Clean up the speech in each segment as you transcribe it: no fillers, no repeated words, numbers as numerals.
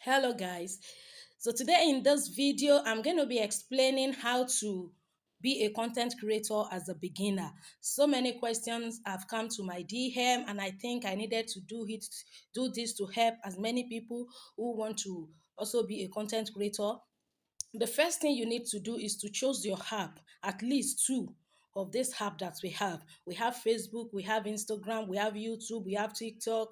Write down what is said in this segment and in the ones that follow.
Hello guys. So today in this video, I'm going to be explaining how to be a content creator as a beginner. So many questions have come to my DM and I think I needed to do this to help as many people who want to also be a content creator. The first thing you need to do is to choose your app, at least two of this app that we have. We have Facebook, we have Instagram, we have YouTube, we have TikTok,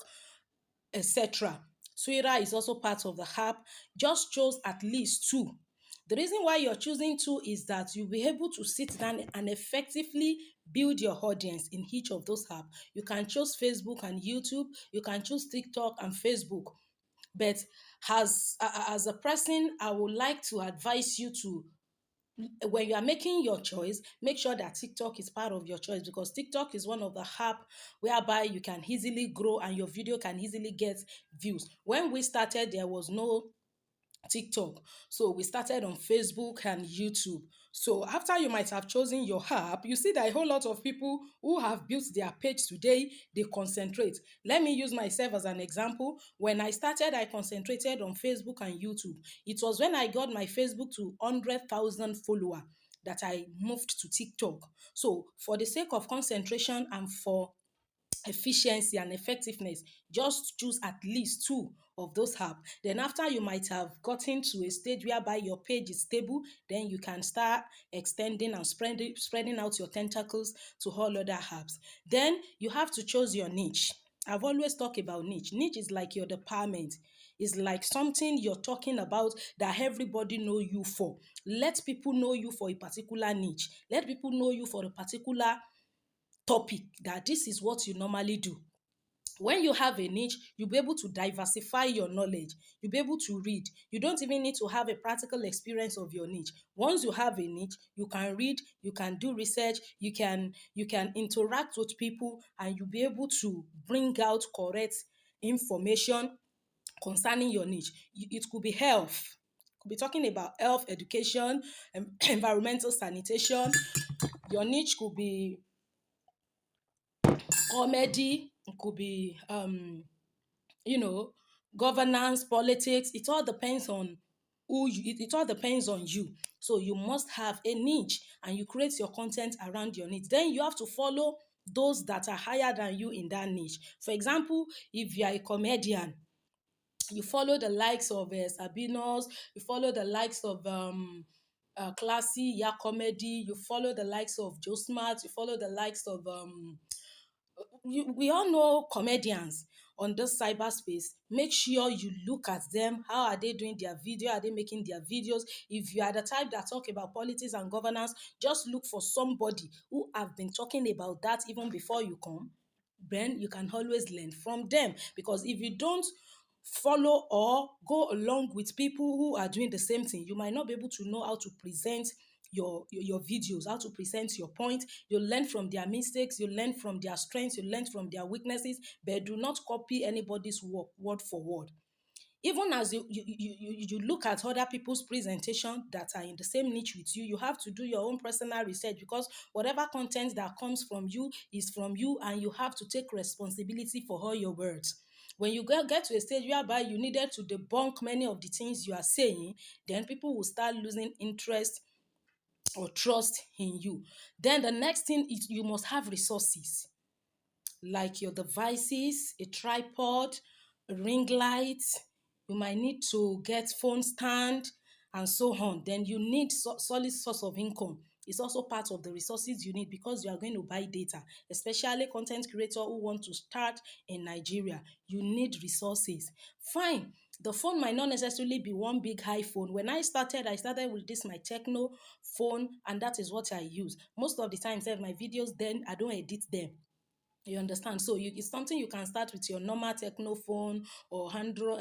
etc. Twitter is also part of the app. Just choose at least two. The reason why you're choosing two is that you'll be able to sit down and effectively build your audience in each of those apps. You can choose Facebook and YouTube. You can choose TikTok and Facebook. But as a person, I would like to advise you to, when you are making your choice, make sure that TikTok is part of your choice, because TikTok is one of the app whereby you can easily grow and your video can easily get views. When we started, there was no TikTok. So we started on Facebook and YouTube. So after you might have chosen your app, you see that a whole lot of people who have built their page today, they concentrate. Let me use myself as an example. When I started, I concentrated on Facebook and YouTube. It was when I got my Facebook to 100,000 follower that I moved to TikTok. So for the sake of concentration and for efficiency and effectiveness, just choose at least two of those apps. Then after you might have gotten to a stage whereby your page is stable, then you can start extending and spreading out your tentacles to all other apps. Then you have to choose your niche. I've always talked about niche. Niche is like your department. It's like something you're talking about that everybody know you for. Let people know you for a particular niche. Let people know you for a particular topic, that this is what you normally do. When you have a niche, you'll be able to diversify your knowledge. You'll be able to read. You don't even need to have a practical experience of your niche. Once you have a niche, you can read, you can do research, you can interact with people, and you'll be able to bring out correct information concerning your niche. It could be health. Could be talking about health education, environmental sanitation. Your niche could be comedy, it could be you know, governance, politics. It all depends on it all depends on you. So you must have a niche and you create your content around your niche. Then you have to follow those that are higher than you in that niche. For example, if you are a comedian, you follow the likes of Sabinos, you follow the likes of Classy, yeah, comedy, you follow the likes of Joe Smart, you follow the likes of we all know comedians on this cyberspace. Make sure you look at them. How are they doing their video? Are they making their videos? If you are the type that talk about politics and governance, just look for somebody who have been talking about that even before you come. Then you can always learn from them, because if you don't follow or go along with people who are doing the same thing, you might not be able to know how to present your videos, how to present your point. You learn from their mistakes, you learn from their strengths, you learn from their weaknesses, but do not copy anybody's work word for word. Even as you look at other people's presentation that are in the same niche with you, you have to do your own personal research, because whatever content that comes from you is from you, and you have to take responsibility for all your words. When you get to a stage whereby you needed to debunk many of the things you are saying, then people will start losing interest or trust in you. Then the next thing is you must have resources, like your devices, a tripod, a ring light. You might need to get phone stand and so on. Then you need solid source of income. It's also part of the resources you need, because you are going to buy data, especially content creator who want to start in Nigeria. You need resources. Fine. The phone might not necessarily be one big iPhone. When I started with this my Techno phone, and that is what I use. Most of the time, my videos, then I don't edit them. You understand? So it's something you can start with your normal techno phone, or Android,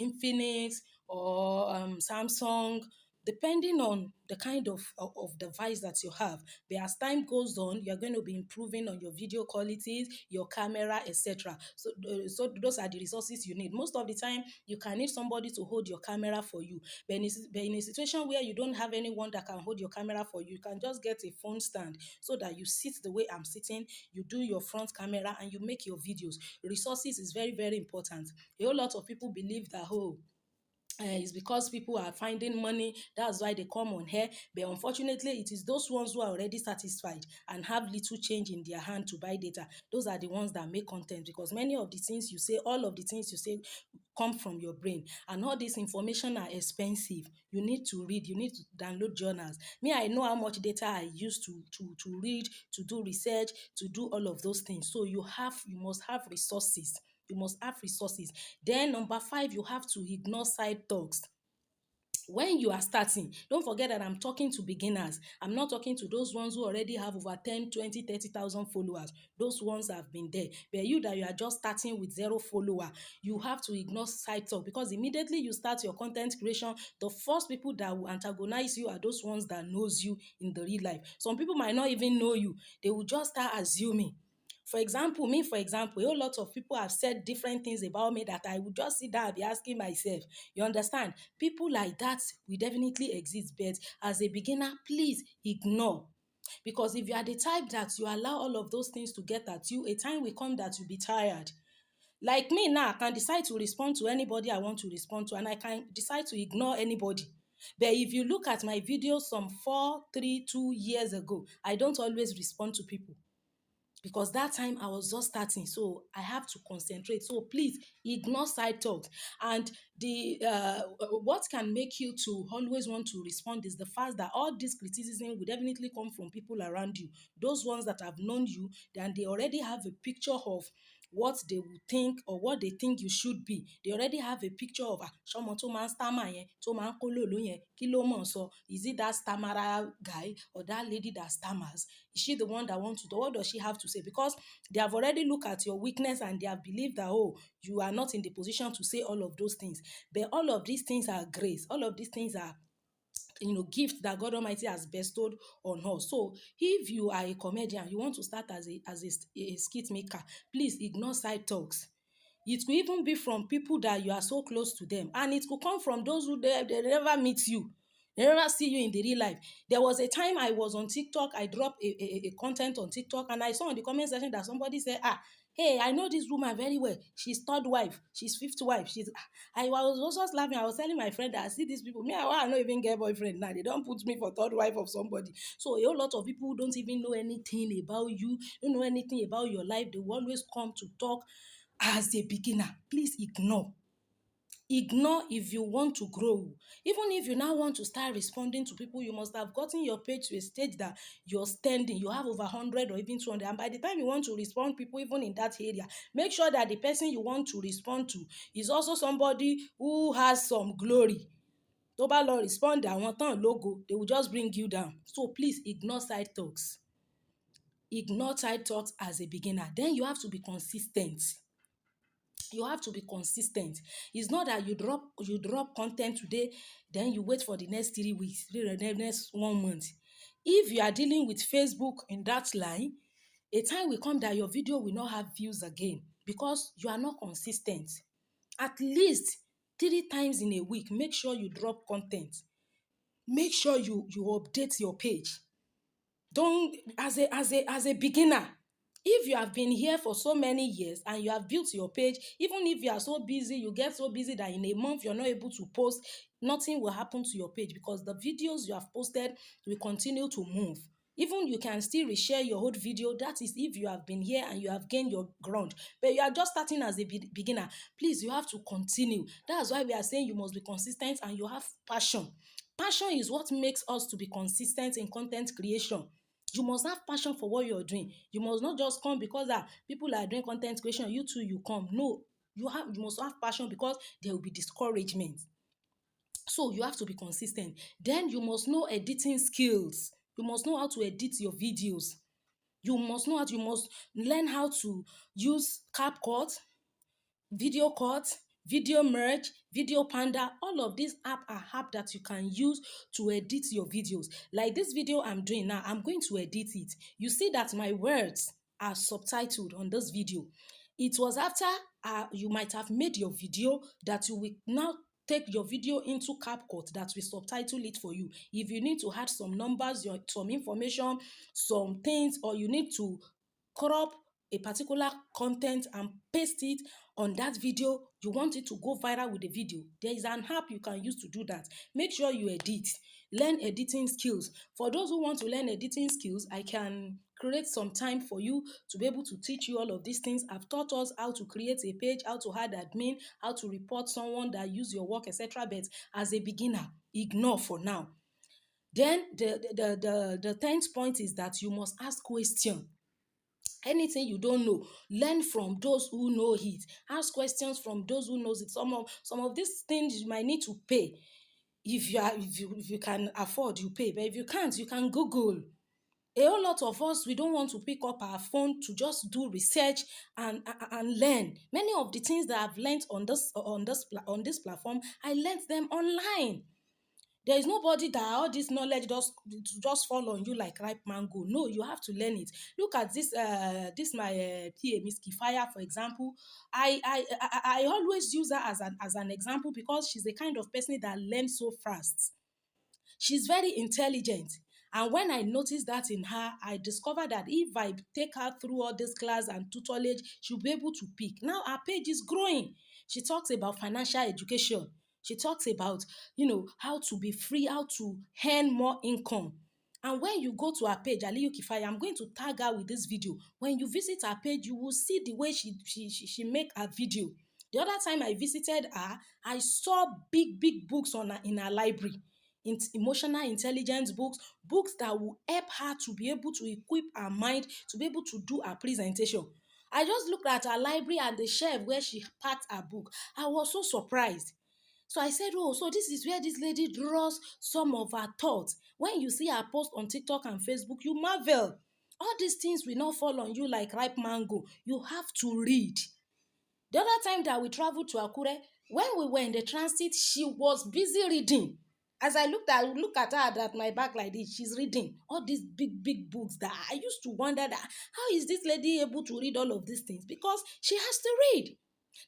Infinix, or Samsung. depending on the kind of device that you have. But as time goes on, you're going to be improving on your video qualities, your camera, etc. So those are the resources you need. Most of the time, you can need somebody to hold your camera for you. But in a situation where you don't have anyone that can hold your camera for you, you can just get a phone stand so that you sit the way I'm sitting, you do your front camera, and you make your videos. Resources is very, very important. A whole lot of people believe that, it's because people are finding money, that's why they come on here. But unfortunately, it is those ones who are already satisfied and have little change in their hand to buy data. Those are the ones that make content, because many of the things you say, all of the things you say come from your brain, and all this information are expensive. You need to read, you need to download journals. Me, I know how much data I use to read, to do research, to do all of those things. So you must have resources. You must have resources. Then number 5, you have to ignore side talks. When you are starting, don't forget that I'm talking to beginners. I'm not talking to those ones who already have over 10, 20, 30,000 followers. Those ones have been there. But you that you are just starting with 0 follower, you have to ignore side talk, because immediately you start your content creation, the first people that will antagonize you are those ones that knows you in the real life. Some people might not even know you. They will just start assuming. For example, a whole lot of people have said different things about me that I would just sit down and be asking myself. You understand? People like that will definitely exist, but as a beginner, please ignore. Because if you are the type that you allow all of those things to get at you, a time will come that you'll be tired. Like me now, I can decide to respond to anybody I want to respond to, and I can decide to ignore anybody. But if you look at my videos some 2 years ago, I don't always respond to people, because that time I was just starting, so I have to concentrate. So please ignore side talks. And the what can make you to always want to respond is the fact that all this criticism will definitely come from people around you, those ones that have known you, and they already have a picture of what they would think, or what they think you should be. They already have a picture of ṣọmọ tó máa ń stammer yẹn, tó máa ń kólòló yẹn, kí ló mọ̀ sọ? Is it that stammerer guy or that lady that stammers? Is she the one that wants to do? What does she have to say? Because they have already looked at your weakness, and they have believed that, you are not in the position to say all of those things. But all of these things are grace. All of these things are gift that God Almighty has bestowed on us. So if you are a comedian, you want to start as a skit maker, please ignore side talks. It could even be from people that you are so close to them, and it could come from those who they never meet you. They never see you in the real life. There was a time I was on TikTok. I dropped a content on TikTok, and I saw in the comment section that somebody said, hey, I know this woman very well. She's third wife. She's fifth wife. I was also laughing. I was telling my friend that I see these people. Me, I don't even get boyfriend now. They don't put me for third wife of somebody. So a whole lot of people who don't even know anything about you, don't know anything about your life. They will always come to talk as a beginner. Please ignore. Ignore if you want to grow. Even if you now want to start responding to people, you must have gotten your page to a stage that you're standing. You have over 100 or even 200. And by the time you want to respond people, even in that area, make sure that the person you want to respond to is also somebody who has some glory. Tó bá lọ respond àwọn tán lógo, they will just bring you down. So please ignore side talks. Ignore side talks as a beginner. Then you have to be consistent. You have to be consistent. It's not that you drop content today, then you wait for the next 3 weeks, the next 1 month. If you are dealing with Facebook in that line, a time will come that your video will not have views again, because you are not consistent. At least 3 times in a week, make sure you drop content. Make sure you update your page. Don't as a beginner, if you have been here for so many years and you have built your page, even if you are so busy, you get so busy that in a month you're not able to post, nothing will happen to your page, because the videos you have posted will continue to move. Even you can still reshare your old video. That is if you have been here and you have gained your ground. But you are just starting as a beginner, please, you have to continue. That's why we are saying you must be consistent and you have passion. Passion is what makes us to be consistent in content creation. You must have passion for what you're doing. You must not just come because people are doing content creation, you too, you come. No, you must have passion, because there will be discouragement. So you have to be consistent. Then you must know editing skills. You must know how to edit your videos. You must learn how to use CapCut, video cut, Video Merge, Video Panda, all of these apps that you can use to edit your videos. Like this video I'm doing now, I'm going to edit it. You see that my words are subtitled on this video. It was after you might have made your video that you will now take your video into CapCut that will subtitle it for you. If you need to add some numbers, some information, some things, or you need to crop a particular content and paste it on that video, you want it to go viral with the video, there is an app you can use to do that. Make sure you edit. Learn editing skills. For those who want to learn editing skills, I can create some time for you to be able to teach you all of these things. I've taught us how to create a page, how to add admin, how to report someone that use your work, etc. But as a beginner, ignore for now. Then the 10th point is that you must ask questions. Anything you don't know, learn from those who know it. Ask questions from those who knows it. Some of these things you might need to pay. If you can afford, you pay. But if you can't, you can Google. A whole lot of us, we don't want to pick up our phone to just do research and learn. Many of the things that I've learned on this platform, I learned them online. There is nobody that all this knowledge just fall on you like ripe mango. No, you have to learn it. Look at this my PA, Miss Kifaya, for example. I always use her as an example because she's the kind of person that learns so fast. She's very intelligent. And when I noticed that in her, I discovered that if I take her through all this class and tutelage, she'll be able to pick. Now her page is growing. She talks about financial education. She talks about, how to be free, how to earn more income. And when you go to her page, Aliyu Kifaya, I'm going to tag her with this video. When you visit her page, you will see the way she make her video. The other time I visited her, I saw big books in her library. Emotional intelligence books that will help her to be able to equip her mind to be able to do her presentation. I just looked at her library and the shelf where she packed her book. I was so surprised. So I said, oh, so this is where this lady draws some of her thoughts. When you see her post on TikTok and Facebook, you marvel. All these things will not fall on you like ripe mango. You have to read. The other time that we traveled to Akure, when we were in the transit, she was busy reading. As I look at her at my back like this, she's reading all these big books that I used to wonder that how is this lady able to read all of these things? Because she has to read.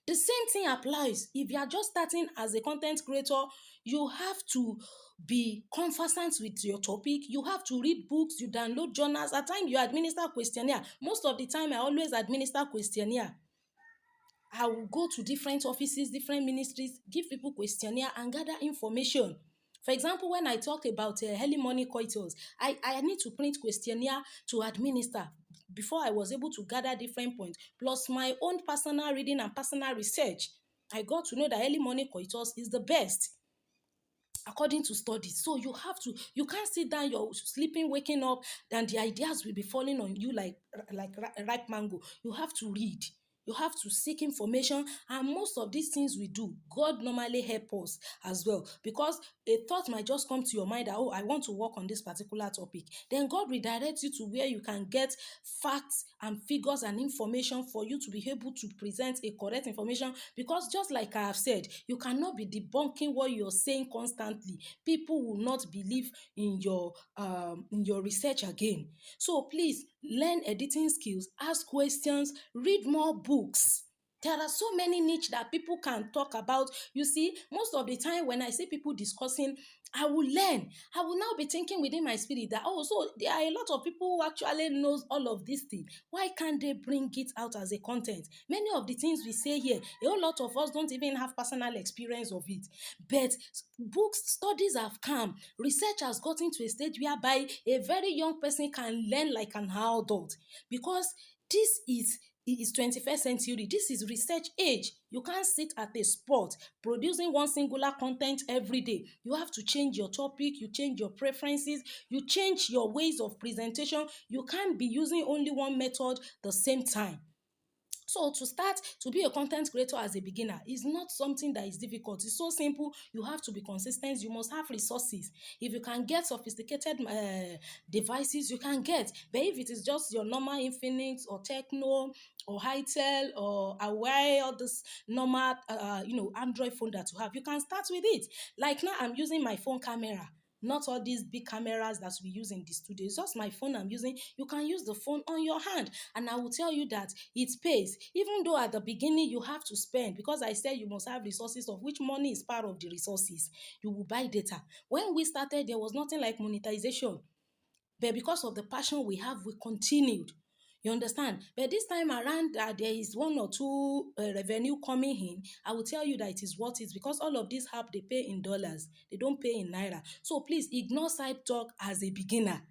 The same thing applies. If you are just starting as a content creator, you have to be conversant with your topic. You have to read books, you download journals. At times, you administer questionnaire. Most of the time, I always administer questionnaire. I will go to different offices, different ministries, give people questionnaire and gather information. For example, when I talk about early morning coitus, I need to print questionnaire to administer before I was able to gather different points, plus my own personal reading and personal research. I got to know that early morning coitus is the best according to studies. So you can't sit down, you're sleeping, waking up, and the ideas will be falling on you like ripe mango. You have to read. You have to seek information, and most of these things we do, God normally help us as well, because a thought might just come to your mind that, oh, I want to work on this particular topic. Then God redirects you to where you can get facts and figures and information for you to be able to present a correct information, because just like I have said, you cannot be debunking what you're saying constantly. People will not believe in your research again. So please learn editing skills, ask questions, read more books. There are so many niche that people can talk about. You see, most of the time when I see people discussing, I will learn. I will now be thinking within my spirit that, oh, so there are a lot of people who actually knows all of these things. Why can't they bring it out as a content? Many of the things we say here, a whole lot of us don't even have personal experience of it. But books, studies have come. Research has gotten to a stage whereby a very young person can learn like an adult, because this is 21st century. This is research age. You can't sit at a spot producing one singular content every day. You have to change your topic, you change your preferences, you change your ways of presentation. You can't be using only one method the same time. So to start to be a content creator as a beginner is not something that is difficult. It's so simple. You have to be consistent. You must have resources. If you can get sophisticated devices, you can get. But if it is just your normal Infinix or Techno or Hitel or Huawei or this normal, Android phone that you have, you can start with it. Like now, I'm using my phone camera, not all these big cameras that we use in the studio. It's just my phone I'm using. You can use the phone on your hand. And I will tell you that it pays. Even though at the beginning you have to spend, because I said you must have resources, of which money is part of the resources. You will buy data. When we started, there was nothing like monetization. But because of the passion we have, we continued. You understand? But this time around, there is one or two revenue coming in. I will tell you that it is worth it, because all of these help, they pay in dollars. They don't pay in naira. So please ignore side talk as a beginner,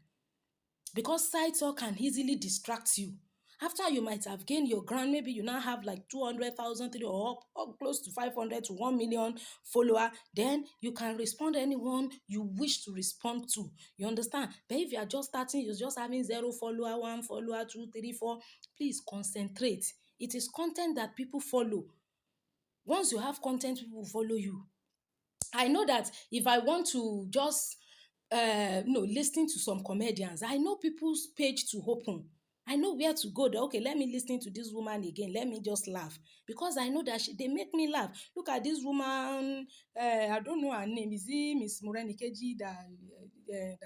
because side talk can easily distract you. After you might have gained your ground, maybe you now have like 200,000 or close to 500 to 1 million follower, then you can respond to anyone you wish to respond to. You understand? But if you are just starting, you're just having 0 follower, 1 follower, 2, 3, 4, please concentrate. It is content that people follow. Once you have content, people will follow you. I know that if I want to just no listening to some comedians, I know people's page to open. I know where to go. That okay, let me listen to this woman again. Let me just laugh, because I know that they make me laugh. Look at this woman. I don't know her name. Is it Miss Morenikeji that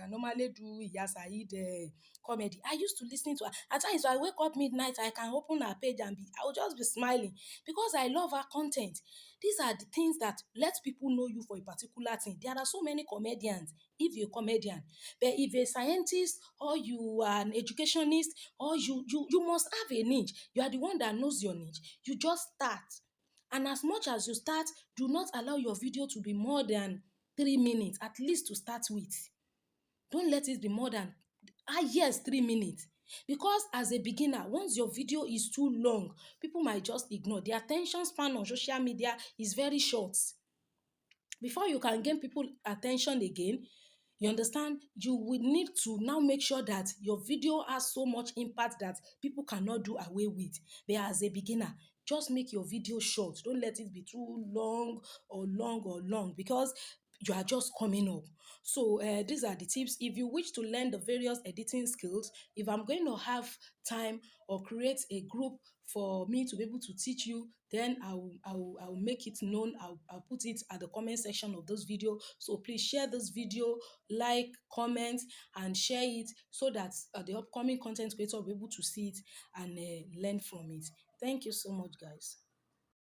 normally do Iya Said comedy? I used to listen to her at times. So I wake up midnight. I can open her page and I will just be smiling, because I love her content. These are the things that let people know you for a particular thing. There are so many comedians. If you're a comedian, but if you're a scientist or you are an educationist, or you must have a niche. You are the one that knows your niche. You just start. And as much as you start, do not allow your video to be more than 3 minutes, at least to start with. Don't let it be more than yes, 3 minutes. Because as a beginner, once your video is too long, people might just ignore. The attention span on social media is very short. Before you can gain people attention again, you understand, you will need to now make sure that your video has so much impact that people cannot do away with. But as a beginner, just make your video short. Don't let it be too long, because you are just coming up. So these are the tips. If you wish to learn the various editing skills, if I'm going to have time or create a group for me to be able to teach you, then I'll make it known. I'll put it at the comment section of this video. So please share this video, like, comment, and share it, so that the upcoming content creator will be able to see it and learn from it. Thank you so much, guys.